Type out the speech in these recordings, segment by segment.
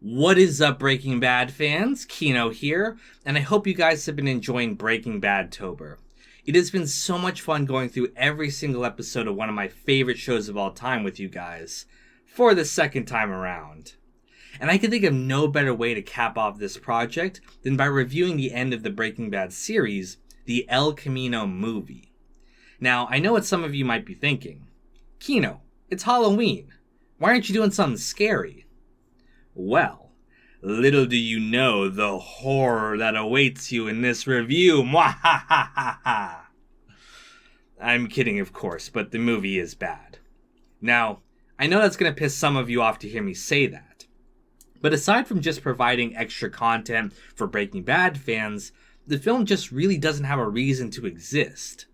What is up, Breaking Bad fans? Kino here, and I hope you guys have been enjoying Breaking Bad-tober. It has been so much fun going through every single episode of one of my favorite shows of all time with you guys, for the second time around. And I can think of no better way to cap off this project than by reviewing the end of the Breaking Bad series, the El Camino movie. Now, I know what some of you might be thinking. Kino, it's Halloween. Why aren't you doing something scary? Well, little do you know the horror that awaits you in this review. Mwahahaha! I'm kidding, of course, but the movie is bad. Now, I know that's going to piss some of you off to hear me say that. But aside from just providing extra content for Breaking Bad fans, the film just really doesn't have a reason to exist.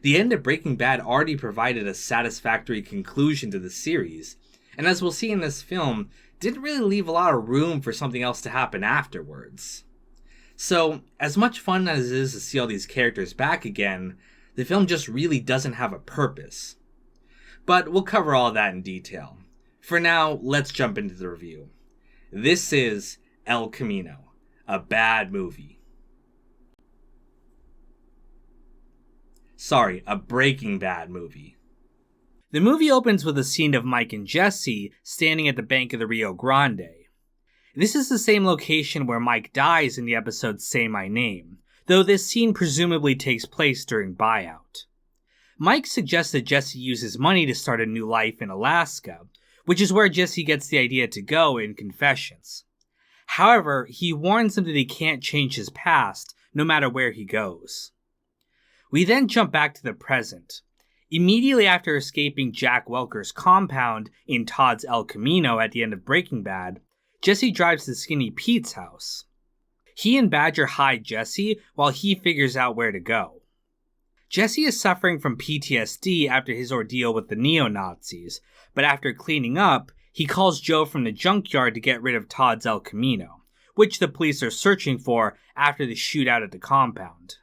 The end of Breaking Bad already provided a satisfactory conclusion to the series, and as we'll see in this film, didn't really leave a lot of room for something else to happen afterwards. So, as much fun as it is to see all these characters back again, the film just really doesn't have a purpose. But we'll cover all that in detail. For now, let's jump into the review. This is El Camino, a bad movie. Sorry, a Breaking Bad movie. The movie opens with a scene of Mike and Jesse standing at the bank of the Rio Grande. This is the same location where Mike dies in the episode Say My Name, though this scene presumably takes place during buyout. Mike suggests that Jesse use his money to start a new life in Alaska, which is where Jesse gets the idea to go in Confessions. However, he warns him that he can't change his past, no matter where he goes. We then jump back to the present. Immediately after escaping Jack Welker's compound in Todd's El Camino at the end of Breaking Bad, Jesse drives to Skinny Pete's house. He and Badger hide Jesse while he figures out where to go. Jesse is suffering from PTSD after his ordeal with the neo-Nazis, but after cleaning up, he calls Joe from the junkyard to get rid of Todd's El Camino, which the police are searching for after the shootout at the compound.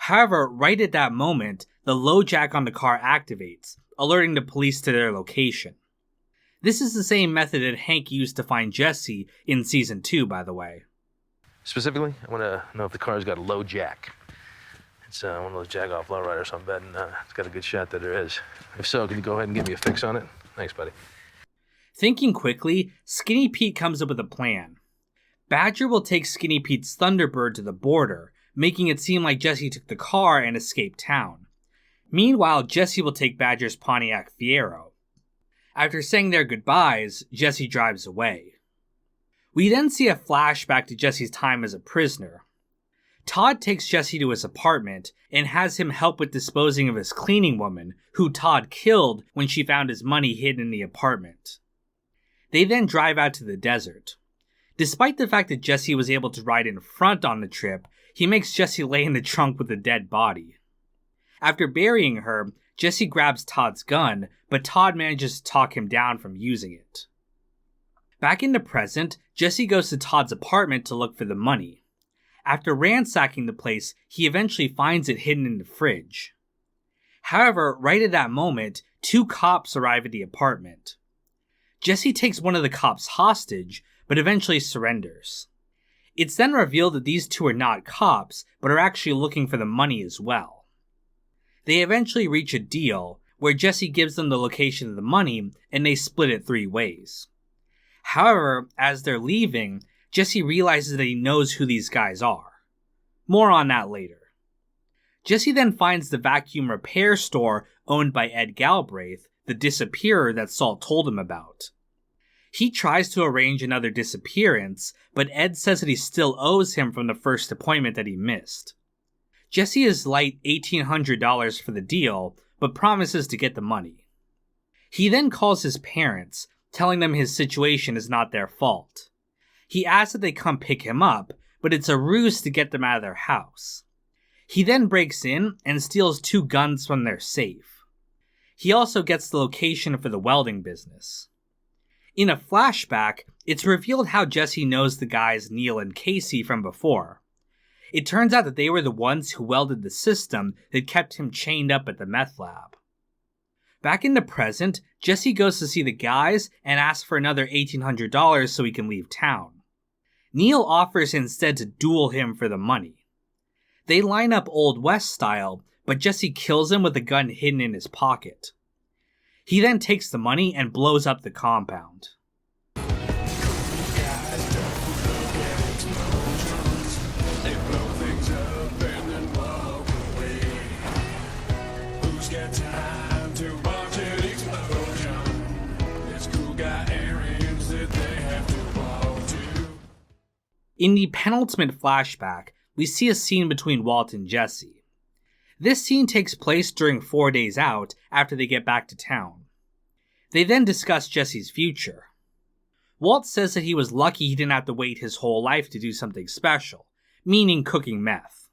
However, right at that moment, the low jack on the car activates, alerting the police to their location. This is the same method that Hank used to find Jesse in Season 2, by the way. Specifically, I want to know if the car's got a low jack. It's one of those jack-off lowriders, so I'm betting it's got a good shot that there is. If so, can you go ahead and give me a fix on it? Thanks, buddy. Thinking quickly, Skinny Pete comes up with a plan. Badger will take Skinny Pete's Thunderbird to the border, making it seem like Jesse took the car and escaped town. Meanwhile, Jesse will take Badger's Pontiac Fiero. After saying their goodbyes, Jesse drives away. We then see a flashback to Jesse's time as a prisoner. Todd takes Jesse to his apartment and has him help with disposing of his cleaning woman, who Todd killed when she found his money hidden in the apartment. They then drive out to the desert. Despite the fact that Jesse was able to ride in front on the trip, he makes Jesse lay in the trunk with a dead body. After burying her, Jesse grabs Todd's gun, but Todd manages to talk him down from using it. Back in the present, Jesse goes to Todd's apartment to look for the money. After ransacking the place, he eventually finds it hidden in the fridge. However, right at that moment, 2 cops arrive at the apartment. Jesse takes one of the cops hostage, but eventually surrenders. It's then revealed that these 2 are not cops, but are actually looking for the money as well. They eventually reach a deal, where Jesse gives them the location of the money, and they split it 3 ways. However, as they're leaving, Jesse realizes that he knows who these guys are. More on that later. Jesse then finds the vacuum repair store owned by Ed Galbraith, the disappearer that Salt told him about. He tries to arrange another disappearance, but Ed says that he still owes him from the first appointment that he missed. Jesse is light $1,800 for the deal, but promises to get the money. He then calls his parents, telling them his situation is not their fault. He asks that they come pick him up, but it's a ruse to get them out of their house. He then breaks in and steals 2 guns from their safe. He also gets the location for the welding business. In a flashback, it's revealed how Jesse knows the guys Neil and Casey from before. It turns out that they were the ones who welded the system that kept him chained up at the meth lab. Back in the present, Jesse goes to see the guys and asks for another $1,800 so he can leave town. Neil offers instead to duel him for the money. They line up Old West style, but Jesse kills him with a gun hidden in his pocket. He then takes the money and blows up the compound. In the penultimate flashback, we see a scene between Walt and Jesse. This scene takes place during 4 days out after they get back to town. They then discuss Jesse's future. Walt says that he was lucky he didn't have to wait his whole life to do something special, meaning cooking meth.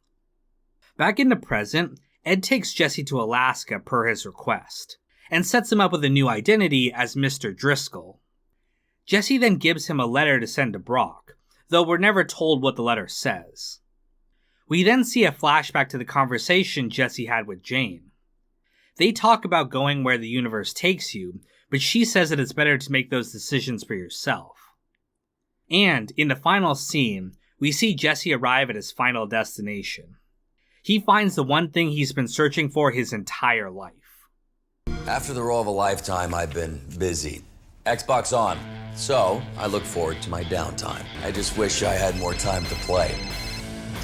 Back in the present, Ed takes Jesse to Alaska per his request, and sets him up with a new identity as Mr. Driscoll. Jesse then gives him a letter to send to Brock, though we're never told what the letter says. We then see a flashback to the conversation Jesse had with Jane. They talk about going where the universe takes you, but she says that it's better to make those decisions for yourself. And, in the final scene, we see Jesse arrive at his final destination. He finds the one thing he's been searching for his entire life. After the role of a lifetime, I've been busy. Xbox on, so I look forward to my downtime. I just wish I had more time to play.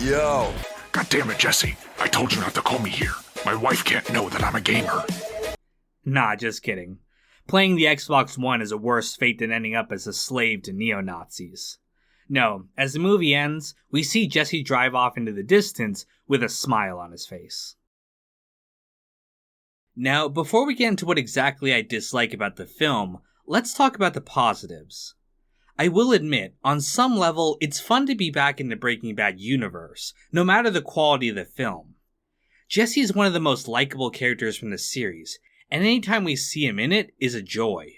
Yo! God damn it, Jesse. I told you not to call me here. My wife can't know that I'm a gamer. Nah, just kidding. Playing the Xbox One is a worse fate than ending up as a slave to neo-Nazis. No, as the movie ends, we see Jesse drive off into the distance with a smile on his face. Now, before we get into what exactly I dislike about the film, let's talk about the positives. I will admit, on some level, it's fun to be back in the Breaking Bad universe, no matter the quality of the film. Jesse is one of the most likable characters from the series, and anytime we see him in it is a joy.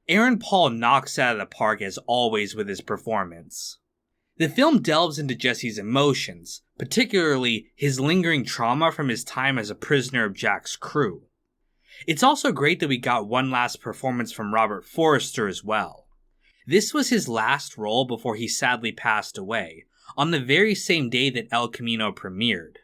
Aaron Paul knocks out of the park as always with his performance. The film delves into Jesse's emotions, particularly his lingering trauma from his time as a prisoner of Jack's crew. It's also great that we got one last performance from Robert Forster as well. This was his last role before he sadly passed away, on the very same day that El Camino premiered.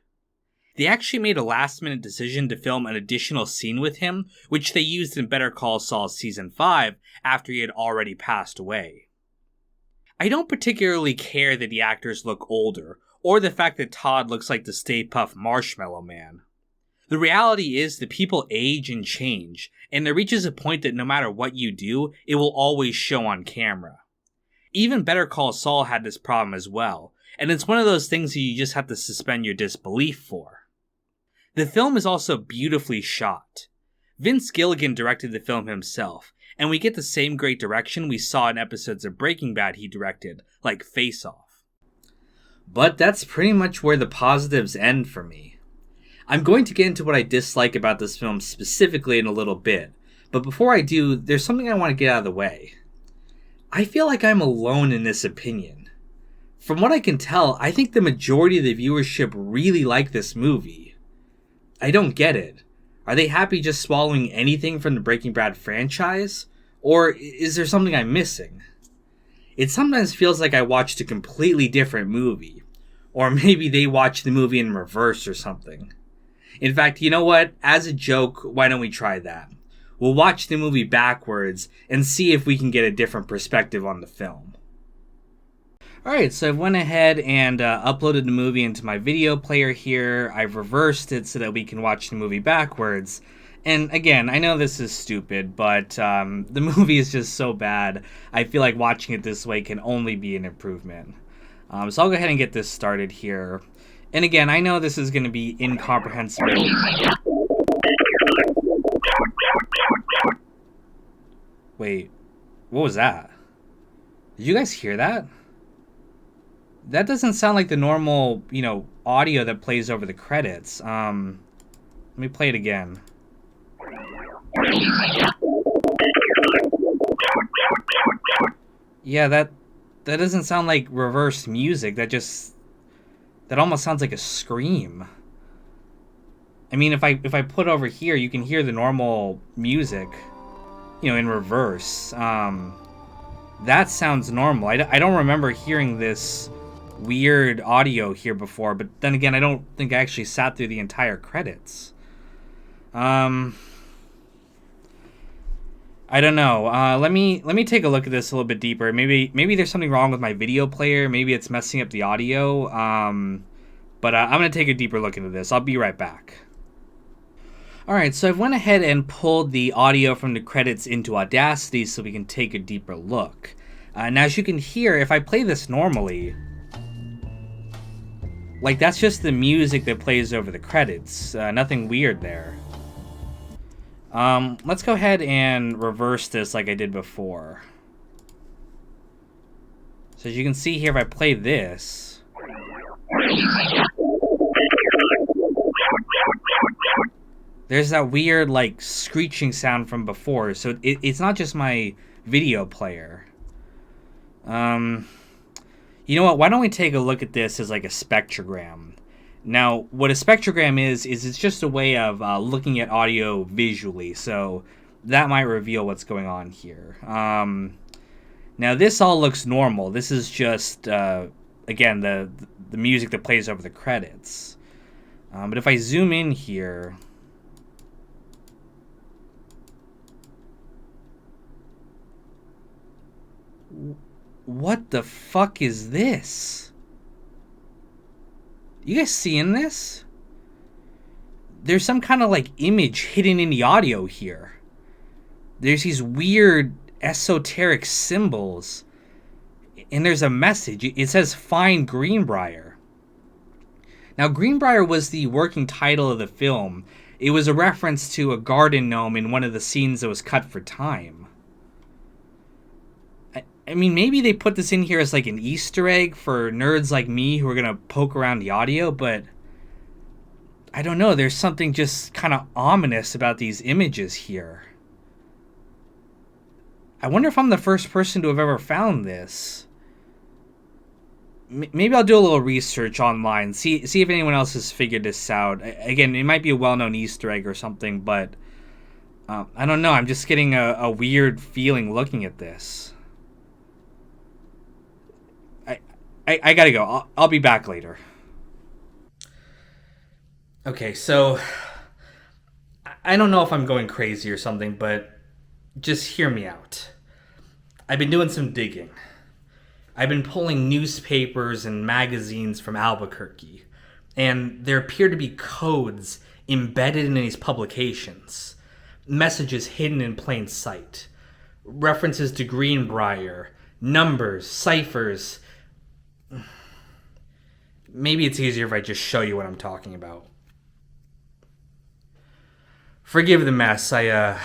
They actually made a last-minute decision to film an additional scene with him, which they used in Better Call Saul Season 5 after he had already passed away. I don't particularly care that the actors look older, or the fact that Todd looks like the Stay Puft Marshmallow Man. The reality is that people age and change, and there reaches a point that no matter what you do, it will always show on camera. Even Better Call Saul had this problem as well, and it's one of those things that you just have to suspend your disbelief for. The film is also beautifully shot. Vince Gilligan directed the film himself, and we get the same great direction we saw in episodes of Breaking Bad he directed, like Face Off. But that's pretty much where the positives end for me. I'm going to get into what I dislike about this film specifically in a little bit, but before I do, there's something I want to get out of the way. I feel like I'm alone in this opinion. From what I can tell, I think the majority of the viewership really like this movie. I don't get it. Are they happy just swallowing anything from the Breaking Bad franchise? Or is there something I'm missing? It sometimes feels like I watched a completely different movie. Or maybe they watched the movie in reverse or something. In fact, you know what? As a joke, why don't we try that? We'll watch the movie backwards and see if we can get a different perspective on the film. Alright, so I went ahead and uploaded the movie into my video player here. I've reversed it so that we can watch the movie backwards. And again, I know this is stupid, but the movie is just so bad. I feel like watching it this way can only be an improvement. So I'll go ahead and get this started here. And again, I know this is going to be incomprehensible. Wait, what was that? Did you guys hear that? That doesn't sound like the normal, audio that plays over the credits. Let me play it again. Yeah, that doesn't sound like reverse music. That almost sounds like a scream. I mean, if I put over here, you can hear the normal music, you know, in reverse. That sounds normal. I don't remember hearing this weird audio here before, but then again, I don't think I actually sat through the entire credits. I don't know. Let me take a look at this a little bit deeper. Maybe there's something wrong with my video player. Maybe it's messing up the audio. But I'm gonna take a deeper look into this. I'll be right back. Alright, so I've went ahead and pulled the audio from the credits into Audacity so we can take a deeper look. And as you can hear, if I play this normally, like, that's just the music that plays over the credits. Nothing weird there. Let's go ahead and reverse this like I did before. So as you can see here, if I play this, there's that weird, like, screeching sound from before. So it's not just my video player. You know what? Why don't we take a look at this as like a spectrogram? Now, what a spectrogram is it's just a way of looking at audio visually. So that might reveal what's going on here. Now, this all looks normal. This is just, again, the music that plays over the credits. But if I zoom in here, what the fuck is this? You guys seeing this? There's some kind of like image hidden in the audio here. There's these weird esoteric symbols. And there's a message. It says "Find Greenbrier." Now, Greenbrier was the working title of the film. It was a reference to a garden gnome in one of the scenes that was cut for time. I mean, maybe they put this in here as like an Easter egg for nerds like me who are going to poke around the audio, but I don't know. There's something just kind of ominous about these images here. I wonder if I'm the first person to have ever found this. Maybe I'll do a little research online, see if anyone else has figured this out. Again, it might be a well-known Easter egg or something, but I don't know. I'm just getting a weird feeling looking at this. I gotta go. I'll be back later. Okay, so I don't know if I'm going crazy or something, but just hear me out. I've been doing some digging. I've been pulling newspapers and magazines from Albuquerque, and there appear to be codes embedded in these publications, messages hidden in plain sight, references to Greenbrier, numbers, ciphers. Maybe it's easier if I just show you what I'm talking about. Forgive the mess. I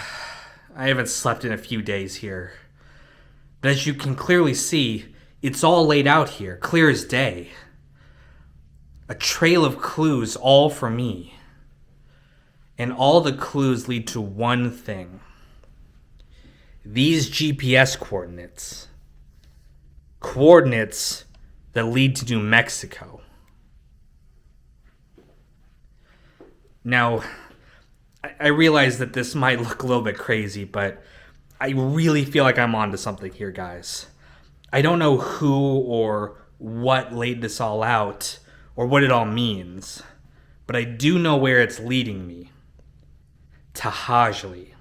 haven't slept in a few days here. But as you can clearly see, it's all laid out here, clear as day. A trail of clues, all for me. And all the clues lead to one thing. These GPS coordinates. Coordinates that lead to New Mexico. Now, I realize that this might look a little bit crazy, but I really feel like I'm onto something here, guys. I don't know who or what laid this all out, or what it all means, but I do know where it's leading me. Tahajli.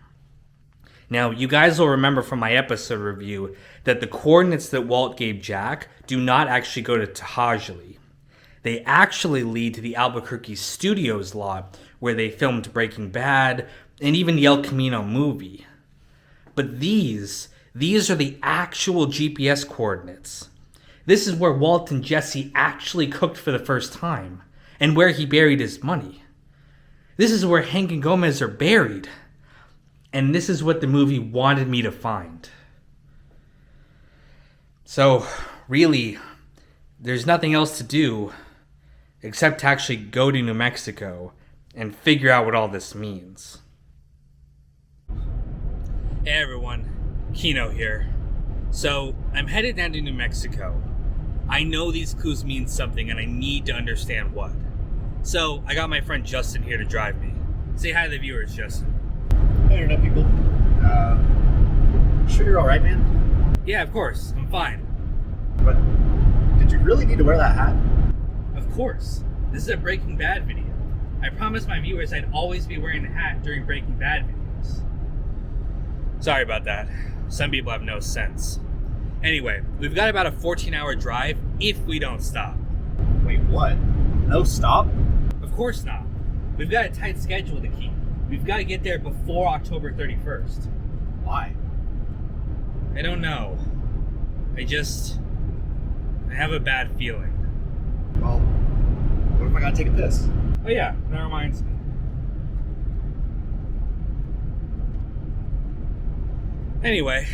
Now, you guys will remember from my episode review that the coordinates that Walt gave Jack do not actually go to Tahajli. They actually lead to the Albuquerque Studios lot, where they filmed Breaking Bad and even the El Camino movie. But these are the actual GPS coordinates. This is where Walt and Jesse actually cooked for the first time, and where he buried his money. This is where Hank and Gomez are buried. And this is what the movie wanted me to find. So, really, there's nothing else to do except to actually go to New Mexico and figure out what all this means. Hey everyone, Kino here. So, I'm headed down to New Mexico. I know these clues mean something and I need to understand what. So, I got my friend Justin here to drive me. Say hi to the viewers, Justin. Hey, internet people. Sure you're alright, man? Yeah, of course. I'm fine. But did you really need to wear that hat? Of course. This is a Breaking Bad video. I promised my viewers I'd always be wearing the hat during Breaking Bad videos. Sorry about that. Some people have no sense. Anyway, we've got about a 14-hour drive if we don't stop. Wait, what? No stop? Of course not. We've got a tight schedule to keep. We've got to get there before October 31st. Why? I don't know. I have a bad feeling. Well, what if I gotta take a piss? Oh yeah, that reminds me. Anyway,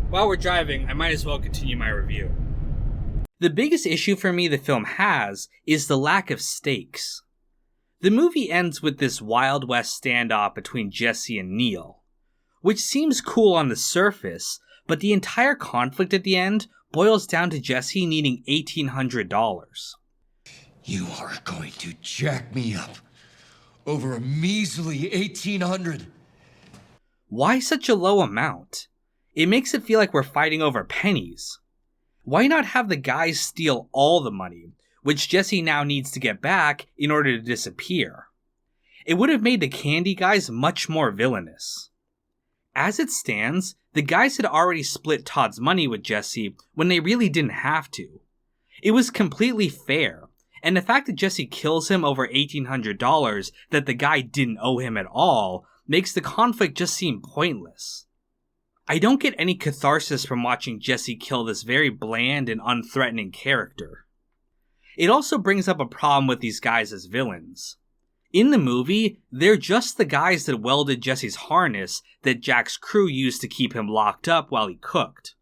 while we're driving, I might as well continue my review. The biggest issue for me the film has is the lack of stakes. The movie ends with this Wild West standoff between Jesse and Neil, which seems cool on the surface, but the entire conflict at the end boils down to Jesse needing $1,800. You are going to jack me up over a measly 1,800. Why such a low amount? It makes it feel like we're fighting over pennies. Why not have the guys steal all the money, which Jesse now needs to get back in order to disappear? It would have made the candy guys much more villainous. As it stands, the guys had already split Todd's money with Jesse when they really didn't have to. It was completely fair, and the fact that Jesse kills him over $1,800 that the guy didn't owe him at all makes the conflict just seem pointless. I don't get any catharsis from watching Jesse kill this very bland and unthreatening character. It also brings up a problem with these guys as villains. In the movie, they're just the guys that welded Jesse's harness that Jack's crew used to keep him locked up while he cooked.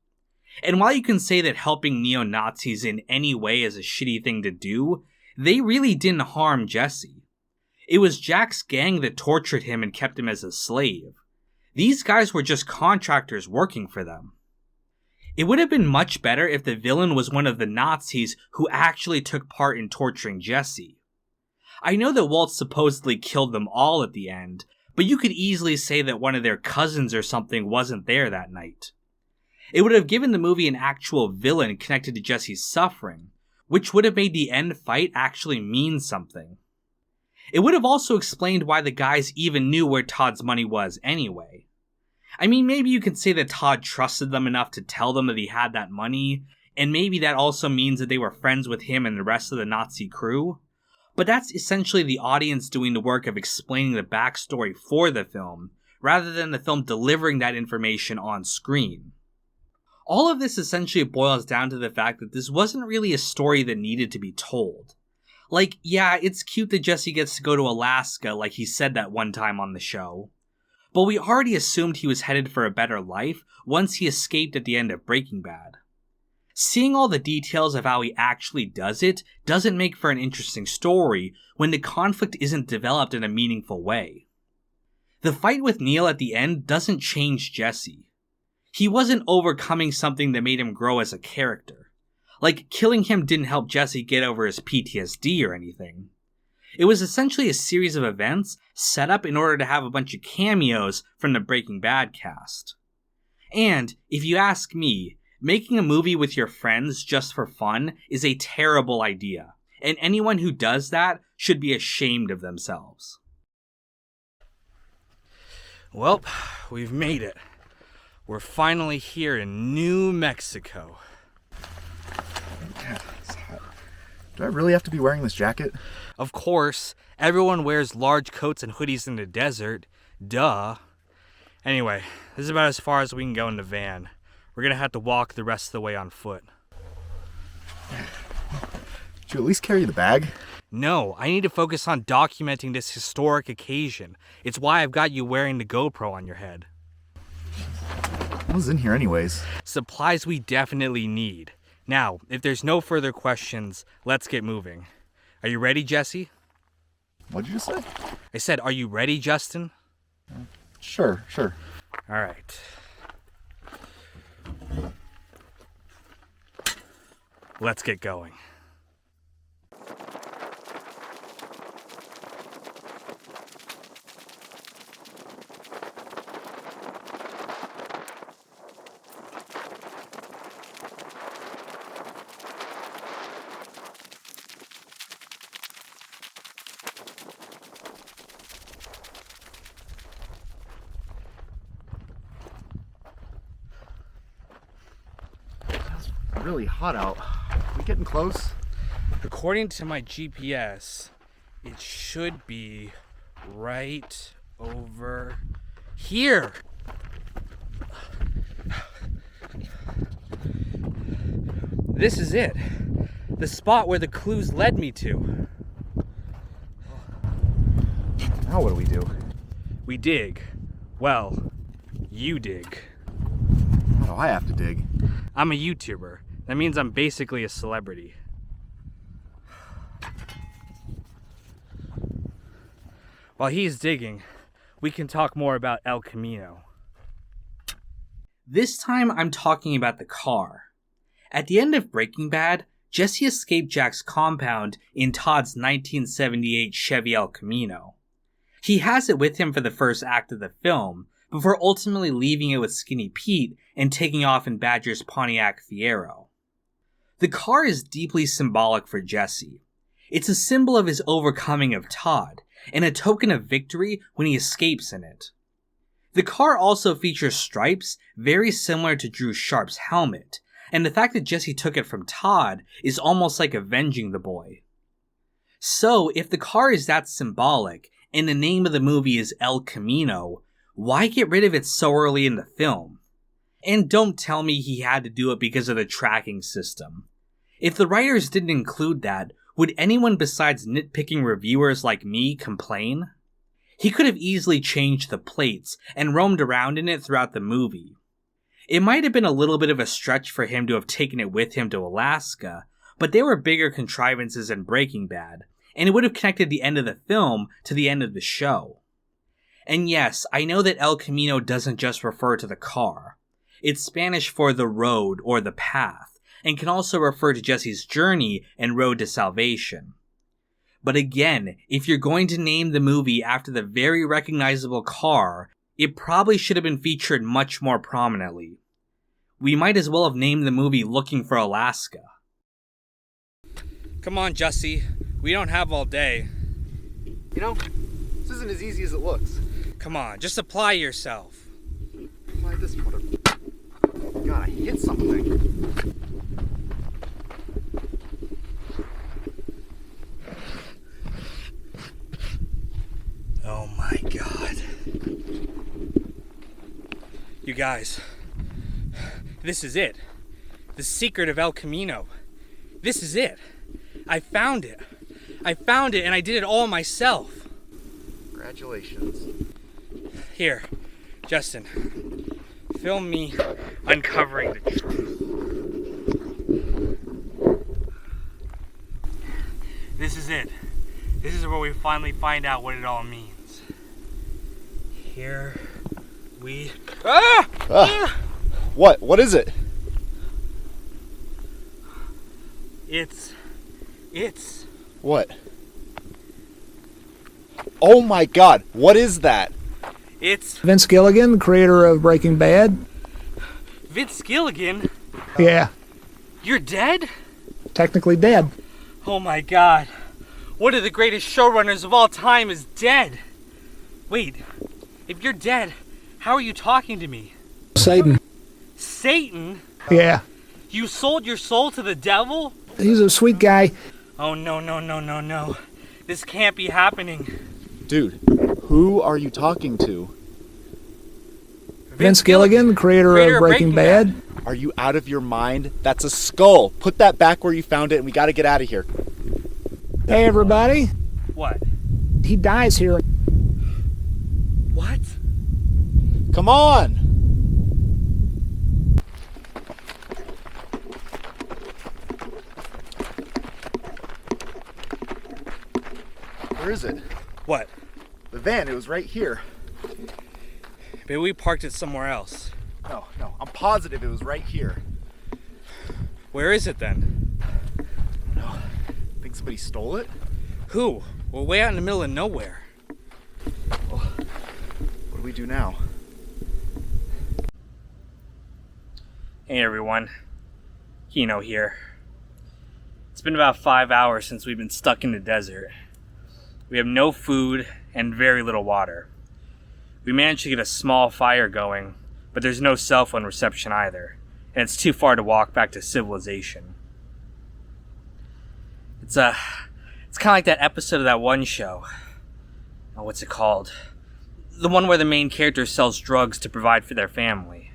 And while you can say that helping neo-Nazis in any way is a shitty thing to do, they really didn't harm Jesse. It was Jack's gang that tortured him and kept him as a slave. These guys were just contractors working for them. It would have been much better if the villain was one of the Nazis who actually took part in torturing Jesse. I know that Walt supposedly killed them all at the end, but you could easily say that one of their cousins or something wasn't there that night. It would have given the movie an actual villain connected to Jesse's suffering, which would have made the end fight actually mean something. It would have also explained why the guys even knew where Todd's money was anyway. I mean, maybe you could say that Todd trusted them enough to tell them that he had that money, and maybe that also means that they were friends with him and the rest of the Nazi crew, but that's essentially the audience doing the work of explaining the backstory for the film, rather than the film delivering that information on screen. All of this essentially boils down to the fact that this wasn't really a story that needed to be told. Like, yeah, it's cute that Jesse gets to go to Alaska like he said that one time on the show, but we already assumed he was headed for a better life once he escaped at the end of Breaking Bad. Seeing all the details of how he actually does it doesn't make for an interesting story when the conflict isn't developed in a meaningful way. The fight with Neil at the end doesn't change Jesse. He wasn't overcoming something that made him grow as a character. Like, killing him didn't help Jesse get over his PTSD or anything. It was essentially a series of events set up in order to have a bunch of cameos from the Breaking Bad cast. And, if you ask me, making a movie with your friends just for fun is a terrible idea, and anyone who does that should be ashamed of themselves. Well, we've made it. We're finally here in New Mexico. Yeah, it's hot. Do I really have to be wearing this jacket? Of course, everyone wears large coats and hoodies in the desert. Duh. Anyway, this is about as far as we can go in the van. We're gonna have to walk the rest of the way on foot. Did you at least carry the bag? No, I need to focus on documenting this historic occasion. It's why I've got you wearing the GoPro on your head. What was in here anyways? Supplies we definitely need. Now, if there's no further questions, let's get moving. Are you ready, Jesse? What'd you just say? I said, are you ready, Justin? Sure. All right. Let's get going. really hot out. We getting close? According to my GPS, it should be right over here. This is it. The spot where the clues led me to. Now what do we do? We dig. Well, you dig. Why do I have to dig? I'm a YouTuber. That means I'm basically a celebrity. While he's digging, we can talk more about El Camino. This time I'm talking about the car. At the end of Breaking Bad, Jesse escaped Jack's compound in Todd's 1978 Chevy El Camino. He has it with him for the first act of the film, before ultimately leaving it with Skinny Pete and taking off in Badger's Pontiac Fiero. The car is deeply symbolic for Jesse. It's a symbol of his overcoming of Todd, and a token of victory when he escapes in it. The car also features stripes very similar to Drew Sharp's helmet, and the fact that Jesse took it from Todd is almost like avenging the boy. So, if the car is that symbolic, and the name of the movie is El Camino, why get rid of it so early in the film? And don't tell me he had to do it because of the tracking system. If the writers didn't include that, would anyone besides nitpicking reviewers like me complain? He could have easily changed the plates and roamed around in it throughout the movie. It might have been a little bit of a stretch for him to have taken it with him to Alaska, but there were bigger contrivances in Breaking Bad, and it would have connected the end of the film to the end of the show. And yes, I know that El Camino doesn't just refer to the car. It's Spanish for the road or the path, and can also refer to Jesse's journey and road to salvation. But again, if you're going to name the movie after the very recognizable car, it probably should have been featured much more prominently. We might as well have named the movie Looking for Alaska. Come on, Jesse. We don't have all day. You know, this isn't as easy as it looks. Come on, just apply yourself. Why this mother... God, I hit something. Oh my God. You guys, this is it. The secret of El Camino. This is it. I found it. I found it and I did it all myself. Congratulations. Here, Justin, film me uncovering the truth. This is it. This is where we finally find out what it all means. Here we... What? What is it? It's... What? Oh my God, what is that? It's... Vince Gilligan, creator of Breaking Bad. Vince Gilligan? Yeah, You're dead? technically dead. Oh my God. One of the greatest showrunners of all time is dead. Wait, if you're dead, how are you talking to me? Satan. Satan? Yeah, You sold your soul to the devil? he's a sweet guy. Oh no. This can't be happening. Dude, who are you talking to? Vince Gilligan, creator of Breaking Bad. Are you out of your mind? That's a skull. Put that back where you found it and we gotta get out of here. Hey everybody, What? he dies here. What? Come on! Where is it? What? The van, it was right here. Maybe we parked it somewhere else. No, I'm positive it was right here. Where is it then? No, think somebody stole it? Who? We're way out in the middle of nowhere. Well, what do we do now? Hey everyone, Kino here. It's been about 5 hours since we've been stuck in the desert. We have no food and very little water. We managed to get a small fire going, but there's no cell phone reception either. and it's too far to walk back to civilization. It's kind of like that episode of that one show. Oh, what's it called? The one where the main character sells drugs to provide for their family.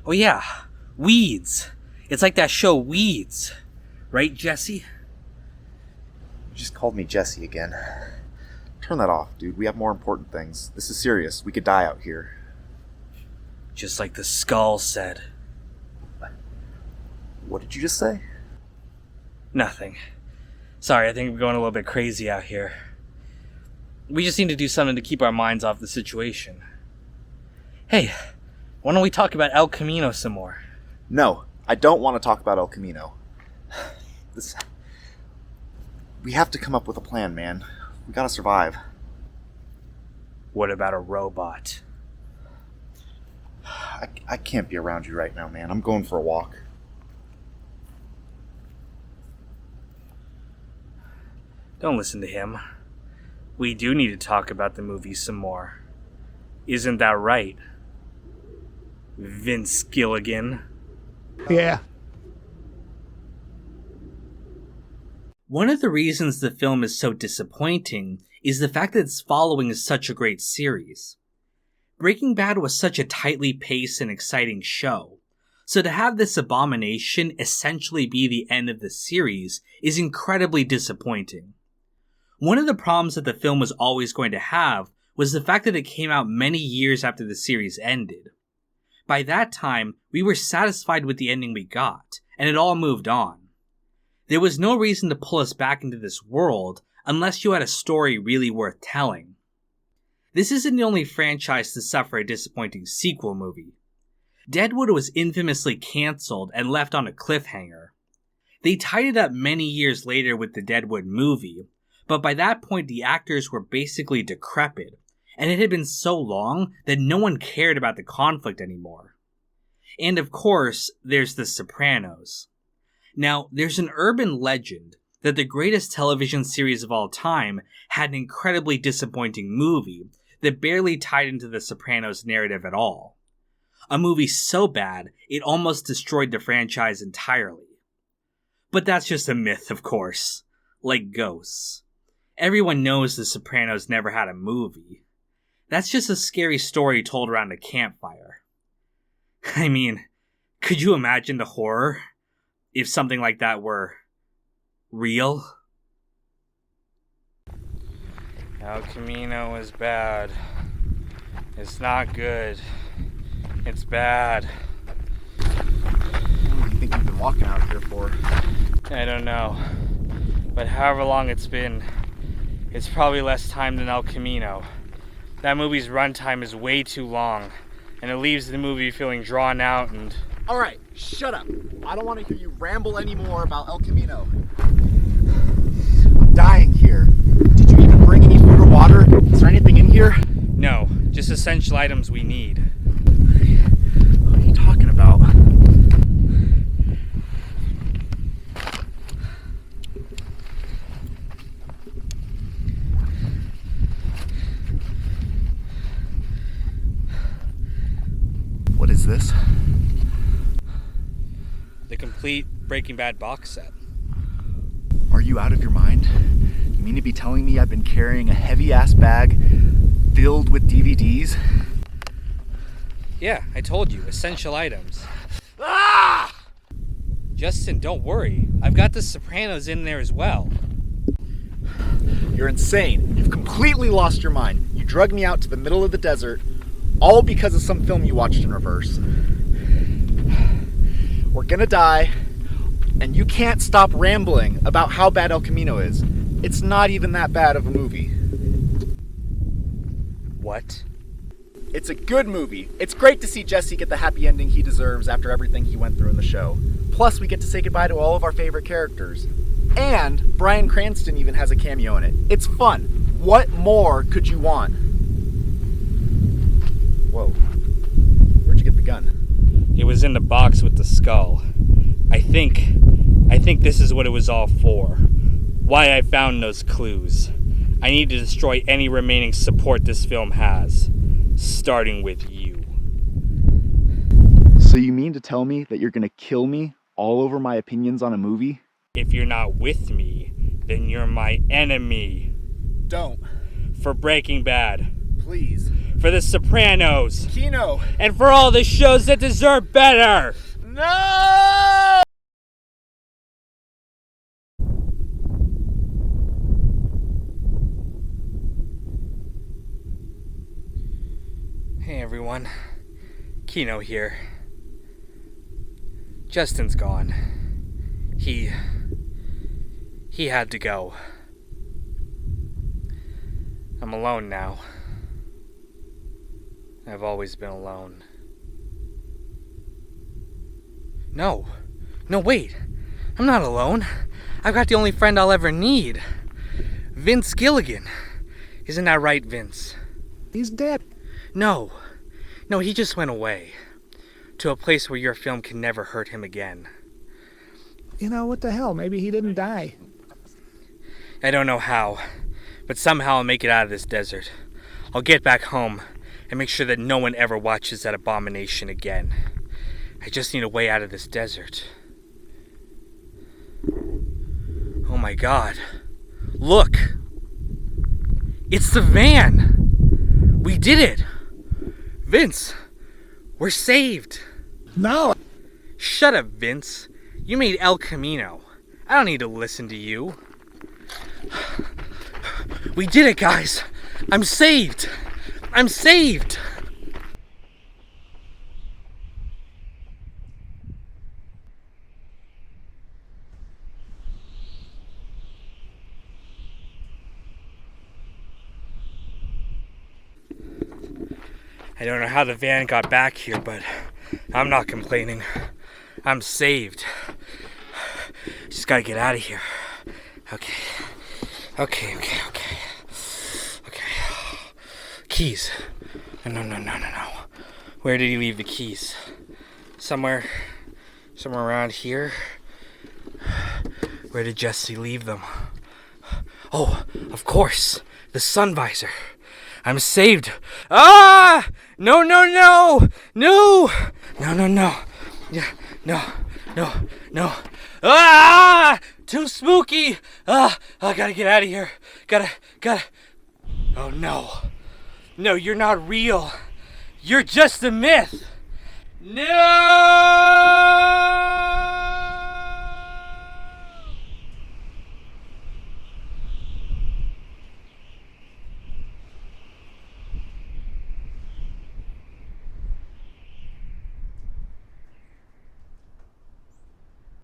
Oh yeah, Weeds. It's like that show Weeds. Right, Jesse? You just called me Jesse again. Turn that off, dude. We have more important things. This is serious. We could die out here. Just like the skull said. What did you just say? Nothing. Sorry, I think we're going a little bit crazy out here. We just need to do something to keep our minds off the situation. Hey, why don't we talk about El Camino some more? No, I don't want to talk about El Camino. We have to come up with a plan, man. We gotta survive. What about a robot? I can't be around you right now, man. I'm going for a walk. Don't listen to him. We do need to talk about the movie some more. Isn't that right, Vince Gilligan? Yeah. One of the reasons the film is so disappointing is the fact that its following is such a great series. Breaking Bad was such a tightly paced and exciting show, so to have this abomination essentially be the end of the series is incredibly disappointing. One of the problems that the film was always going to have was the fact that it came out many years after the series ended. By that time, we were satisfied with the ending we got, and it all moved on. There was no reason to pull us back into this world unless you had a story really worth telling. This isn't the only franchise to suffer a disappointing sequel movie. Deadwood was infamously cancelled and left on a cliffhanger. They tied it up many years later with the Deadwood movie, but by that point the actors were basically decrepit, and it had been so long that no one cared about the conflict anymore. And of course, there's The Sopranos. Now, there's an urban legend that the greatest television series of all time had an incredibly disappointing movie that barely tied into The Sopranos narrative at all. A movie so bad, it almost destroyed the franchise entirely. But that's just a myth, of course. Like ghosts. Everyone knows The Sopranos never had a movie. That's just a scary story told around a campfire. I mean, could you imagine the horror if something like that were real? El Camino is bad. It's not good. It's bad. How long do you think you've been walking out here for? I don't know. But however long it's been, it's probably less time than El Camino. That movie's runtime is way too long, and it leaves the movie feeling drawn out and... Alright, shut up. I don't want to hear you ramble anymore about El Camino. I'm dying here. Did you even bring any food or water? Is there anything in here? No, just essential items we need. What are you talking about? What is this? The complete Breaking Bad box set. Are you out of your mind? You mean to be telling me I've been carrying a heavy-ass bag filled with DVDs? Yeah, I told you, essential items. Ah! Justin, don't worry. I've got The Sopranos in there as well. You're insane. You've completely lost your mind. You drugged me out to the middle of the desert, all because of some film you watched in reverse. We're gonna die, and you can't stop rambling about how bad El Camino is. It's not even that bad of a movie. What? It's a good movie. It's great to see Jesse get the happy ending he deserves after everything he went through in the show. Plus, we get to say goodbye to all of our favorite characters. And Bryan Cranston even has a cameo in it. It's fun. What more could you want? Whoa. Where'd you get the gun? It was in the box with the skull. I think this is what it was all for. Why I found those clues. I need to destroy any remaining support this film has. Starting with you. mean to tell me that you're gonna kill me all over my opinions on a movie? If you're not with me, then you're my enemy. Don't. For Breaking Bad. Please. For The Sopranos. Kino! And for all the shows that deserve better. No! Hey everyone. Kino here. Justin's gone. He had to go. I'm alone now. I've always been alone. No, wait. I'm not alone. I've got the only friend I'll ever need. Vince Gilligan. Isn't that right, Vince? He's dead. No, he just went away. To a place where your film can never hurt him again. You know, what the hell? Maybe he didn't die. I don't know how, but somehow I'll make it out of this desert. I'll get back home and make sure that no one ever watches that abomination again. I just need a way out of this desert. Oh my God. Look! It's the van! We did it! Vince! We're saved! No. Shut up, Vince. You made El Camino. I don't need to listen to you. We did it, guys! I'm saved! I'm saved! I don't know how the van got back here, but I'm not complaining. I'm saved. Just gotta get out of here. Okay. Keys. No. Where did he leave the keys? Somewhere around here. Where did Jesse leave them? Oh, of course, the sun visor. I'm saved. Ah! No. Ah! Too spooky. I gotta get out of here. Gotta. Oh no. No, you're not real. You're just a myth. No!